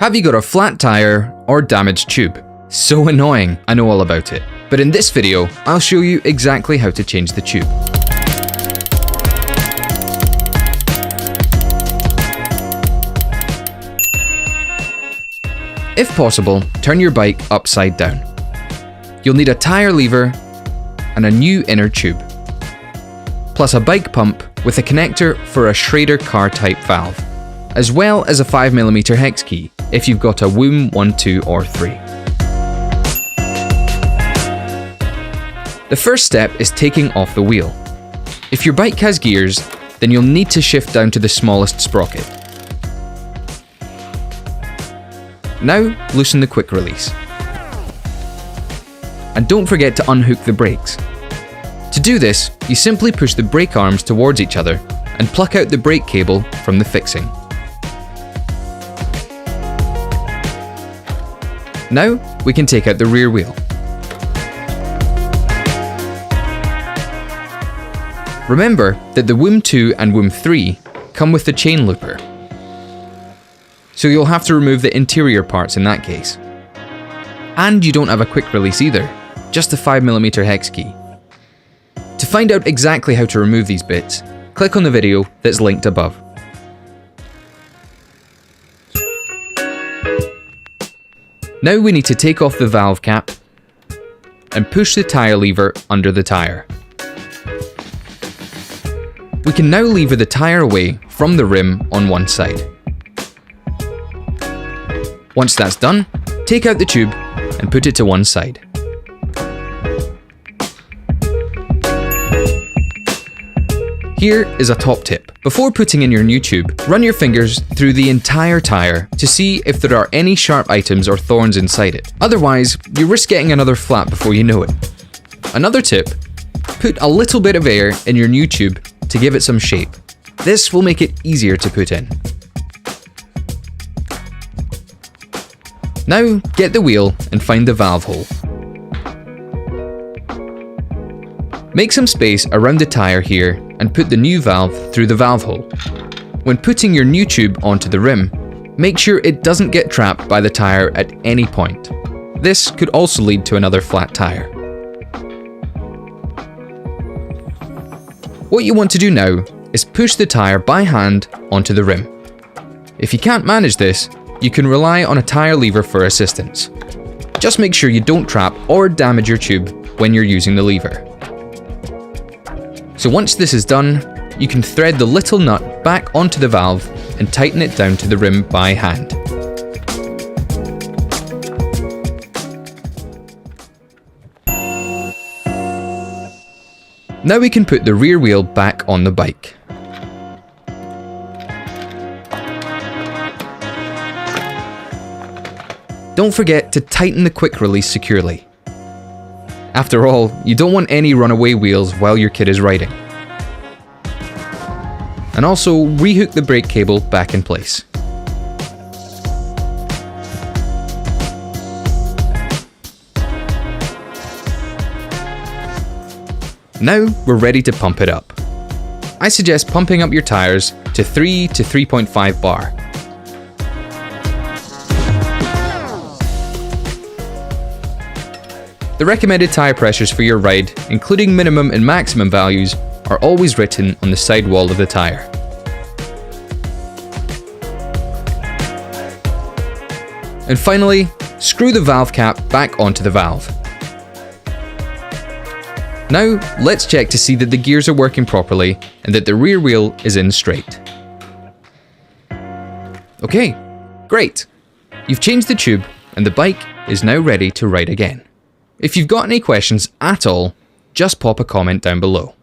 Have you got a flat tire or damaged tube? So annoying, I know all about it. But in this video, I'll show you exactly how to change the tube. If possible, turn your bike upside down. You'll need a tire lever and a new inner tube, plus a bike pump with a connector for a Schrader car type valve, as well as a 5mm hex key if you've got a Woom 1, 2 or 3. The first step is taking off the wheel. If your bike has gears, then you'll need to shift down to the smallest sprocket. Now loosen the quick release. And don't forget to unhook the brakes. To do this, you simply push the brake arms towards each other and pluck out the brake cable from the fixing. Now we can take out the rear wheel. Remember that the Woom 2 and Woom 3 come with the chain looper, so you'll have to remove the interior parts in that case. And you don't have a quick release either, just a 5mm hex key. To find out exactly how to remove these bits, click on the video that's linked above. Now we need to take off the valve cap and push the tire lever under the tire. We can now lever the tire away from the rim on one side. Once that's done, take out the tube and put it to one side. Here is a top tip. Before putting in your new tube, run your fingers through the entire tire to see if there are any sharp items or thorns inside it. Otherwise, you risk getting another flat before you know it. Another tip, put a little bit of air in your new tube to give it some shape. This will make it easier to put in. Now get the wheel and find the valve hole. Make some space around the tire here and put the new valve through the valve hole. When putting your new tube onto the rim, make sure it doesn't get trapped by the tire at any point. This could also lead to another flat tire. What you want to do now is push the tire by hand onto the rim. If you can't manage this, you can rely on a tire lever for assistance. Just make sure you don't trap or damage your tube when you're using the lever. So once this is done, you can thread the little nut back onto the valve and tighten it down to the rim by hand. Now we can put the rear wheel back on the bike. Don't forget to tighten the quick release securely. After all, you don't want any runaway wheels while your kid is riding. And also, rehook the brake cable back in place. Now we're ready to pump it up. I suggest pumping up your tires to 3 to 3.5 bar. The recommended tire pressures for your ride, including minimum and maximum values, are always written on the side wall of the tire. And finally, screw the valve cap back onto the valve. Now, let's check to see that the gears are working properly and that the rear wheel is in straight. Okay, great. You've changed the tube and the bike is now ready to ride again. If you've got any questions at all, just pop a comment down below.